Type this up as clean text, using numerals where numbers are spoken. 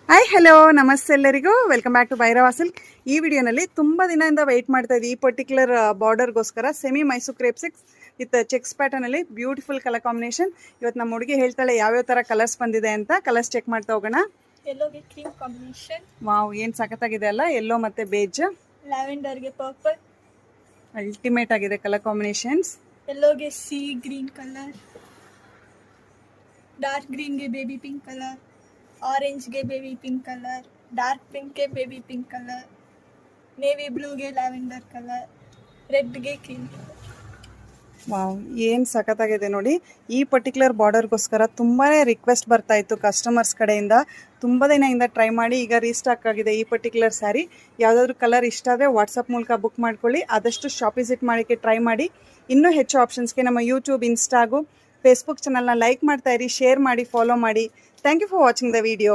Hi hello ನಮಸ್ತೆ ಎಲ್ಲರಿಗೂ welcome back to Bhairava silk. ಈ ವಿಡಿಯೋನಲ್ಲಿ ತುಂಬ ದಿನದಿಂದ ವೆಯ್ಟ್ ಮಾಡ್ತಾ ಇದ್ದೀವಿ ಈ ಪರ್ಟಿಕ್ಯುಲರ್ ಬಾರ್ಡರ್ಗೋಸ್ಕರ semi Mysore crepe with checks ಪ್ಯಾಟರ್ನಲ್ಲಿ ಬ್ಯೂಟಿಫುಲ್ ಕಲರ್ ಕಾಂಬಿನೇಷನ್. ಇವತ್ತು ನಮ್ಮ ಹುಡುಗಿ ಹೇಳ್ತಾಳೆ ಯಾವ್ಯಾವ ಥರ ಕಲರ್ಸ್ ಬಂದಿದೆ ಅಂತ. ಕಲರ್ಸ್ ಚೆಕ್ ಮಾಡ್ತಾ ಹೋಗೋಣ. ಯೆಲ್ಲೋಗೆ ಕ್ರೀಮ್ ಕಾಂಬಿನೇಷನ್, ವಾವ್ ಏನು ಸಖತ್ತಾಗಿದೆ ಅಲ್ಲ. ಯೆಲ್ಲೋ ಮತ್ತು ಬೇಜ್, ಲ್ಯಾವೆಂಡರ್ಗೆ ಪರ್ಪಲ್, ಅಲ್ಟಿಮೇಟ್ ಆಗಿದೆ ಕಲರ್ ಕಾಂಬಿನೇಷನ್ಸ್. ಯೆಲ್ಲೋಗೆ ಸಿ ಗ್ರೀನ್ ಕಲರ್, ಡಾರ್ಕ್ ಗ್ರೀನ್ಗೆ ಬೇಬಿ ಪಿಂಕ್ ಕಲರ್, ಆರೆಂಜ್ಗೆ ಬೇಬಿ ಪಿಂಕ್ ಕಲರ್, ಡಾರ್ಕ್ ಪಿಂಕ್ಗೆ ಬೇಬಿ ಪಿಂಕ್ ಕಲರ್, ನೇವಿ ಬ್ಲೂಗೆ ಲ್ಯಾವೆಂಡರ್ ಕಲರ್, ರೆಡ್ಗೆ ಕ್ರೀಮ್ ಕಲರ್. ವಾವ್ ಏನು ಸಖತ್ತಾಗಿದೆ ನೋಡಿ. ಈ ಪರ್ಟಿಕ್ಯುಲರ್ ಬಾರ್ಡರ್ಗೋಸ್ಕರ ತುಂಬಾ ರಿಕ್ವೆಸ್ಟ್ ಬರ್ತಾ ಇತ್ತು ಕಸ್ಟಮರ್ಸ್ ಕಡೆಯಿಂದ. ತುಂಬ ದಿನದಿಂದ ಟ್ರೈ ಮಾಡಿ ಈಗ ರೀಸ್ಟಾಕ್ ಆಗಿದೆ ಈ ಪರ್ಟಿಕ್ಯುಲರ್ ಸ್ಯಾರಿ. ಯಾವುದಾದ್ರೂ ಕಲರ್ ಇಷ್ಟ ಆದರೆ ವಾಟ್ಸಪ್ ಮೂಲಕ ಬುಕ್ ಮಾಡ್ಕೊಳ್ಳಿ. ಆದಷ್ಟು ಶಾಪ್ ವಿಸಿಟ್ ಮಾಡೋಕ್ಕೆ ಟ್ರೈ ಮಾಡಿ. ಇನ್ನೂ ಹೆಚ್ಚು ಆಪ್ಷನ್ಸ್ಗೆ ನಮ್ಮ ಯೂಟ್ಯೂಬ್, ಇನ್ಸ್ಟಾಗು, ಫೇಸ್ಬುಕ್ ಚಾನಲ್ನ ಲೈಕ್ ಮಾಡ್ತಾ ಇರಿ, ಶೇರ್ ಮಾಡಿ, ಫಾಲೋ ಮಾಡಿ. Thank you for watching the video.